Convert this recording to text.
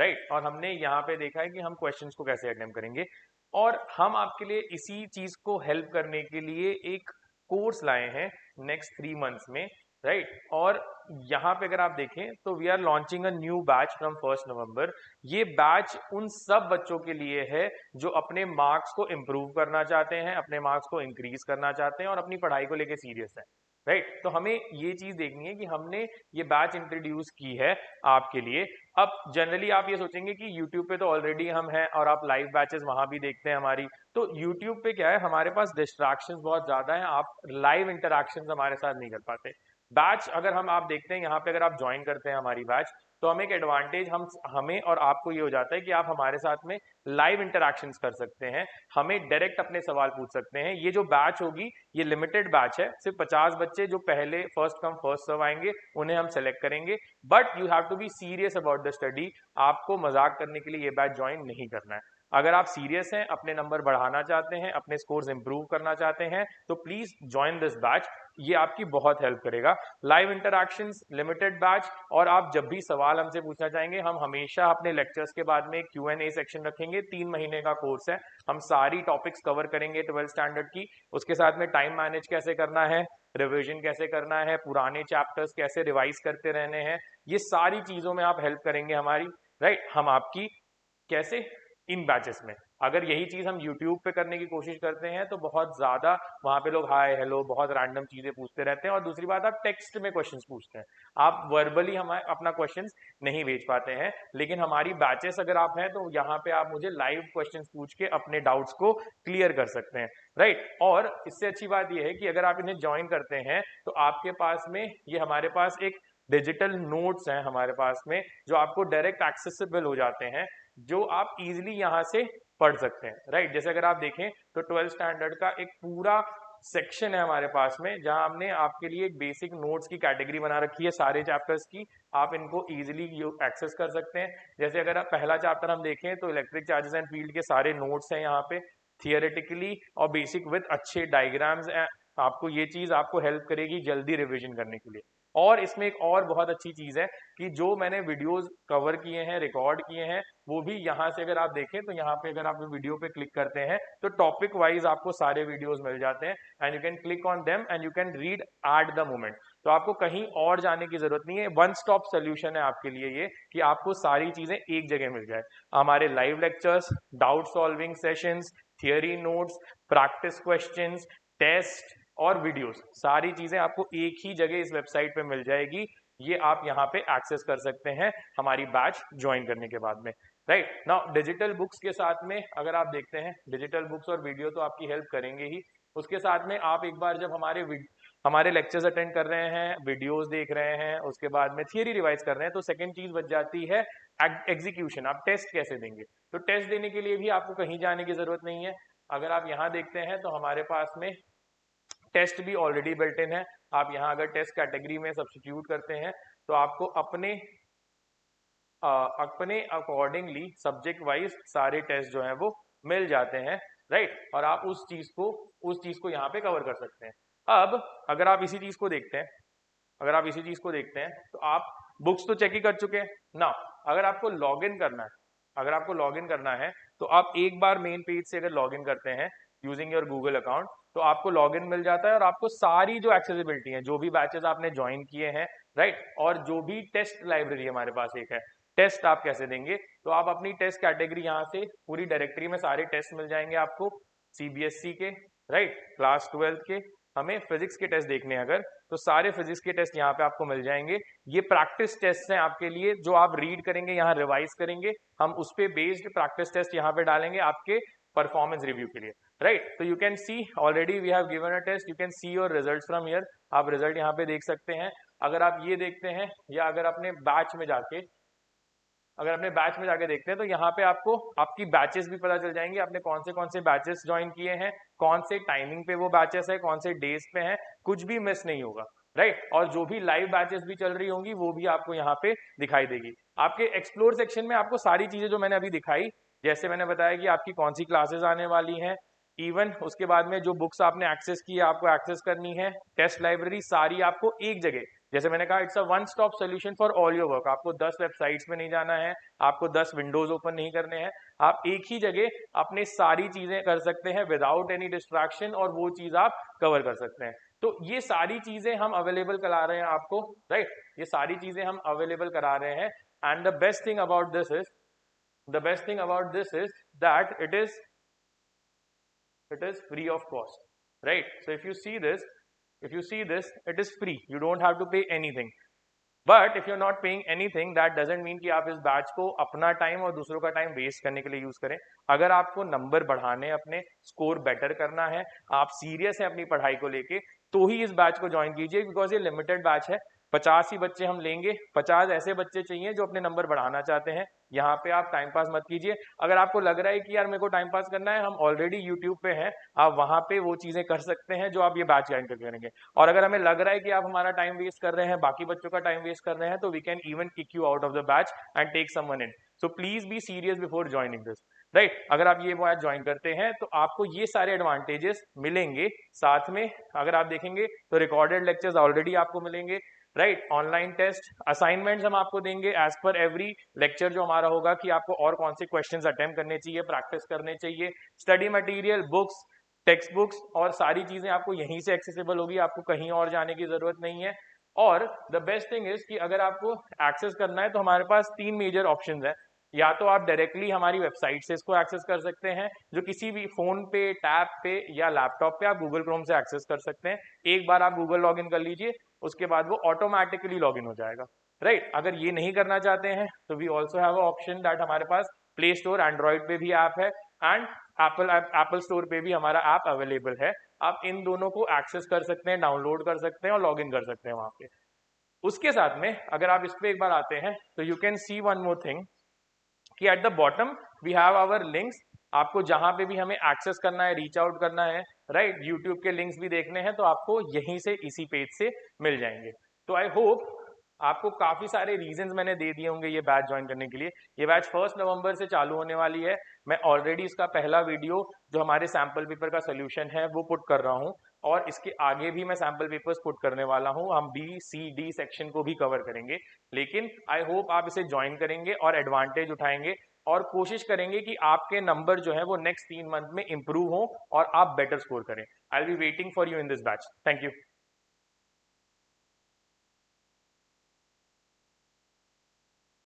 Right. और हमने यहाँ पे देखा है कि हम क्वेश्चंस को कैसे अटेम्प्ट करेंगे, और हम आपके लिए इसी चीज को हेल्प करने के लिए एक कोर्स लाए हैं नेक्स्ट 3 मंथ्स में, राइट। और यहाँ पे अगर आप देखें तो we are launching a new batch from 1 November. ये बैच उन सब बच्चों के लिए है जो अपने मार्क्स को इम्प्रूव करना चाहते हैं, अपने मार्क्स को इंक्रीज करना चाहते हैं और अपनी पढ़ाई को लेके सीरियस है, राइट। तो हमें ये चीज देखनी है कि हमने ये बैच इंट्रोड्यूस की है आपके लिए। अब जनरली आप ये सोचेंगे कि यूट्यूब पे तो ऑलरेडी हम हैं और आप लाइव बैचेस वहां भी देखते हैं हमारी, तो यूट्यूब पे क्या है, हमारे पास डिस्ट्रैक्शंस बहुत ज्यादा हैं, आप लाइव इंटरैक्शंस हमारे साथ नहीं कर पाते। बैच अगर हम आप देखते हैं यहाँ पे, अगर आप ज्वाइन करते हैं हमारी बैच, तो हमें एक एडवांटेज हमें और आपको ये हो जाता है कि आप हमारे साथ में लाइव इंटरैक्शंस कर सकते हैं, हमें डायरेक्ट अपने सवाल पूछ सकते हैं। ये जो बैच होगी ये लिमिटेड बैच है, सिर्फ 50 बच्चे जो पहले फर्स्ट कम फर्स्ट सर्व आएंगे उन्हें हम सेलेक्ट करेंगे, but you have to be serious about the study. आपको मजाक करने के लिए ये बैच ज्वाइन नहीं करना है। अगर आप सीरियस हैं, अपने नंबर बढ़ाना चाहते हैं, अपने स्कोर्स इंप्रूव करना चाहते हैं, तो प्लीज ज्वाइन दिस बैच, ये आपकी बहुत हेल्प करेगा। लाइव इंटरैक्शंस, लिमिटेड बैच, और आप जब भी सवाल हमसे पूछना चाहेंगे, हम हमेशा अपने लेक्चर्स के बाद में एक Q&A सेक्शन रखेंगे। 3 महीने का कोर्स है, हम सारी टॉपिक्स कवर करेंगे 12th स्टैंडर्ड की। उसके साथ में टाइम मैनेज कैसे करना है, रिविजन कैसे करना है, पुराने चैप्टर्स कैसे रिवाइज करते रहने हैं, ये सारी चीजों में आप हेल्प करेंगे हमारी, राइट। हम आपकी कैसे, इन बैचेस में। अगर यही चीज हम यूट्यूब पे करने की कोशिश करते हैं तो बहुत ज्यादा वहां पे लोग हाय हेलो बहुत रैंडम चीजें पूछते रहते हैं, और दूसरी बात आप टेक्स्ट में क्वेश्चंस पूछते हैं, आप वर्बली हमारे अपना क्वेश्चंस नहीं भेज पाते हैं। लेकिन हमारी बैचेस अगर आप हैं तो यहाँ पे आप मुझे लाइव क्वेश्चंस पूछ के अपने डाउट्स को क्लियर कर सकते हैं, राइट। और इससे अच्छी बात यह है कि अगर आप इन्हें ज्वाइन करते हैं तो आपके पास में ये हमारे पास एक डिजिटल नोट्स हैं हमारे पास में, जो आपको डायरेक्ट एक्सेसिबल हो जाते हैं, जो आप इजीली यहाँ से पढ़ सकते हैं, राइट। जैसे अगर आप देखें तो 12th स्टैंडर्ड का एक पूरा सेक्शन है हमारे पास में, जहां हमने आपके लिए एक बेसिक नोट्स की कैटेगरी बना रखी है सारे चैप्टर्स की, आप इनको इजीली एक्सेस कर सकते हैं। जैसे अगर आप पहला चैप्टर हम देखें तो इलेक्ट्रिक चार्जेस एंड फील्ड के सारे नोट्स हैं यहाँ पे, थियोरेटिकली और बेसिक विद अच्छे डायग्राम्स। आपको ये चीज आपको हेल्प करेगी जल्दी रिविजन करने के लिए। और इसमें एक और बहुत अच्छी चीज है कि जो मैंने वीडियोस कवर किए हैं, रिकॉर्ड किए हैं, वो भी यहाँ से अगर आप देखें तो यहाँ पे अगर आप वीडियो पे क्लिक करते हैं तो टॉपिक वाइज आपको सारे वीडियोस मिल जाते हैं, and you can click on them and you can read at the moment. तो आपको कहीं और जाने की जरूरत नहीं है, वन स्टॉप सोल्यूशन है आपके लिए ये, कि आपको सारी चीजें एक जगह मिल जाए। हमारे live lectures, doubt solving sessions, theory notes, practice questions, test और वीडियोस, सारी चीजें आपको एक ही जगह इस वेबसाइट पे मिल जाएगी। ये आप यहाँ पे एक्सेस कर सकते हैं हमारी बैच ज्वाइन करने के बाद में, राइट। नाउ डिजिटल बुक्स के साथ में अगर आप देखते हैं, डिजिटल बुक्स और वीडियो तो आपकी हेल्प करेंगे ही, उसके साथ में आप एक बार जब हमारे लेक्चर्स अटेंड कर रहे हैं, वीडियोस देख रहे हैं, उसके बाद में थियरी रिवाइज कर रहे हैं, तो सेकंड चीज बच जाती है एग्जीक्यूशन। आप टेस्ट कैसे देंगे, तो टेस्ट देने के लिए भी आपको कहीं जाने की जरूरत नहीं है। अगर आप यहाँ देखते हैं तो हमारे पास में टेस्ट भी ऑलरेडी बिल्ट इन है। आप यहाँ अगर टेस्ट कैटेगरी में सब्स्टिट्यूट करते हैं तो आपको अपने अकॉर्डिंगली सब्जेक्ट वाइज सारे टेस्ट जो हैं वो मिल जाते हैं, राइट। और आप उस चीज को यहाँ पे कवर कर सकते हैं। अब अगर आप इसी चीज को देखते हैं, अगर आप इसी चीज को देखते हैं तो आप बुक्स तो चेक ही कर चुके हैं ना। अगर आपको लॉग इन करना है, अगर आपको लॉग इन करना है तो आप एक बार मेन पेज से अगर लॉग इन करते हैं यूजिंग योर गूगल अकाउंट, तो आपको लॉग इन मिल जाता है और आपको सारी जो एक्सेसिबिलिटी है, जो भी बैचेस आपने ज्वाइन किए हैं, राइट, और जो भी टेस्ट लाइब्रेरी हमारे पास एक है, टेस्ट आप कैसे देंगे, तो आप अपनी टेस्ट कैटेगरी यहाँ से पूरी डायरेक्टरी में सारे टेस्ट मिल जाएंगे आपको, सीबीएसई के, राइट, क्लास 12th के। हमें फिजिक्स के टेस्ट देखने हैं अगर, तो सारे फिजिक्स के टेस्ट यहाँ पे आपको मिल जाएंगे। ये प्रैक्टिस टेस्ट हैं आपके लिए, जो आप रीड करेंगे, यहाँ रिवाइज करेंगे, हम उस पे बेस्ड प्रैक्टिस टेस्ट यहाँ पे डालेंगे आपके परफॉर्मेंस रिव्यू के लिए, राइट। तो you can see already we have given a test, you can see your results from here. आप रिजल्ट यहाँ पे देख सकते हैं। अगर आप ये देखते हैं, या अगर अपने बैच में जाके देखते हैं, तो यहाँ पे आपको आपकी बैचेस भी पता चल जाएंगे, आपने कौन से बैचेस ज्वाइन किए हैं, कौन से टाइमिंग पे वो बैचेस है, कौन से डेज पे हैं, कुछ भी मिस नहीं होगा, राइट। और जो भी लाइव बैचेस भी चल रही होंगी वो भी आपको यहाँ पे दिखाई देगी। आपके एक्सप्लोर सेक्शन में आपको सारी चीजें जो मैंने अभी दिखाई, जैसे मैंने बताया कि आपकी कौन सी क्लासेस आने वाली हैं, इवन उसके बाद में जो बुक्स आपने एक्सेस की आपको एक्सेस करनी है, टेस्ट लाइब्रेरी सारी आपको एक जगह जैसे मैंने कहा it's a one stop solution for all your work. आपको 10 वेबसाइट्स में नहीं जाना है, आपको 10 विंडोज ओपन नहीं करने हैं, आप एक ही जगह अपनी सारी चीजें कर सकते हैं विदाउट एनी डिस्ट्रैक्शन, और वो चीज आप कवर कर सकते हैं। तो ये सारी चीजें हम अवेलेबल करा रहे हैं आपको, राइट, ये सारी चीजें हम अवेलेबल करा रहे हैं। And the best thing about this is that it is free of cost, right? So if you see this, it is free, you don't have to pay anything. But if you are not paying anything, that doesn't mean कि आप इस batch को अपना time और दूसरों का time waste करने के लिए यूज करें। अगर आपको नंबर बढ़ाने, अपने स्कोर बेटर करना है, आप सीरियस हैं अपनी पढ़ाई को लेके, तो ही इस बैच को ज्वाइन कीजिए, बिकॉज ये लिमिटेड बैच है। 50 ही बच्चे हम लेंगे, 50 ऐसे बच्चे चाहिए जो अपने नंबर बढ़ाना चाहते हैं। यहाँ पे आप टाइम पास मत कीजिए। अगर आपको लग रहा है कि यार मेरे को टाइम पास करना है, हम ऑलरेडी यूट्यूब पे हैं, आप वहां पे वो चीजें कर सकते हैं जो आप ये बैच ज्वाइन करके करेंगे। और अगर हमें लग रहा है कि आप हमारा टाइम वेस्ट कर रहे हैं, बाकी बच्चों का टाइम वेस्ट कर रहे हैं, तो we can even kick you out of the batch and take someone in. So please be serious before joining this, right. अगर आप ये बैच ज्वाइन करते हैं तो आपको ये सारे एडवांटेजेस मिलेंगे। साथ में अगर आप देखेंगे तो रिकॉर्डेड लेक्चर्स ऑलरेडी आपको मिलेंगे, राइट, ऑनलाइन टेस्ट, असाइनमेंट्स हम आपको देंगे एज पर एवरी लेक्चर जो हमारा होगा, कि आपको और कौन से क्वेश्चंस अटेम्प्ट करने चाहिए, प्रैक्टिस करने चाहिए। Study material, books, text books और सारी चीजें आपको यहीं से एक्सेसिबल होगी, आपको कहीं और जाने की जरूरत नहीं है। और द बेस्ट थिंग इज कि अगर आपको एक्सेस करना है तो हमारे पास 3 मेजर ऑप्शंस है। या तो आप डायरेक्टली हमारी वेबसाइट से इसको एक्सेस कर सकते हैं, जो किसी भी फोन पे, टैब पे या लैपटॉप पे आप गूगल क्रोम से एक्सेस कर सकते हैं। एक बार आप गूगल लॉगिन कर लीजिए, उसके बाद वो ऑटोमेटिकली लॉगिन हो जाएगा, राइट। अगर ये नहीं करना चाहते हैं तो we also have a option that हमारे पास प्ले स्टोर, एंड्रॉइड पे भी ऐप है, एंड एप्पल स्टोर पे भी हमारा ऐप अवेलेबल है। आप इन दोनों को एक्सेस कर सकते हैं, डाउनलोड कर सकते हैं और लॉग इन कर सकते हैं वहां पे। उसके साथ में अगर आप इस पे एक बार आते हैं तो you can see one more thing, कि at the bottom we have our links. आपको जहां पे भी हमें एक्सेस करना है, रीच आउट करना है, राइट, यूट्यूब के लिंक्स भी देखने हैं, तो आपको यहीं से, इसी पेज से मिल जाएंगे। तो आई होप आपको काफी सारे रीजंस मैंने दे दिए होंगे ये बैच ज्वाइन करने के लिए। ये बैच 1 नवंबर से चालू होने वाली है। मैं ऑलरेडी इसका पहला वीडियो जो हमारे सैंपल पेपर का सोल्यूशन है वो पुट कर रहा हूँ, और इसके आगे भी मैं सैंपल पेपर्स पुट करने वाला हूँ। हम बी, सी, डी सेक्शन को भी कवर करेंगे। लेकिन आई होप आप इसे ज्वाइन करेंगे और एडवांटेज उठाएंगे, और कोशिश करेंगे कि आपके नंबर जो है वो नेक्स्ट 3 मंथ में इंप्रूव हो और आप बेटर स्कोर करें। I will be waiting for you in this batch. Thank you.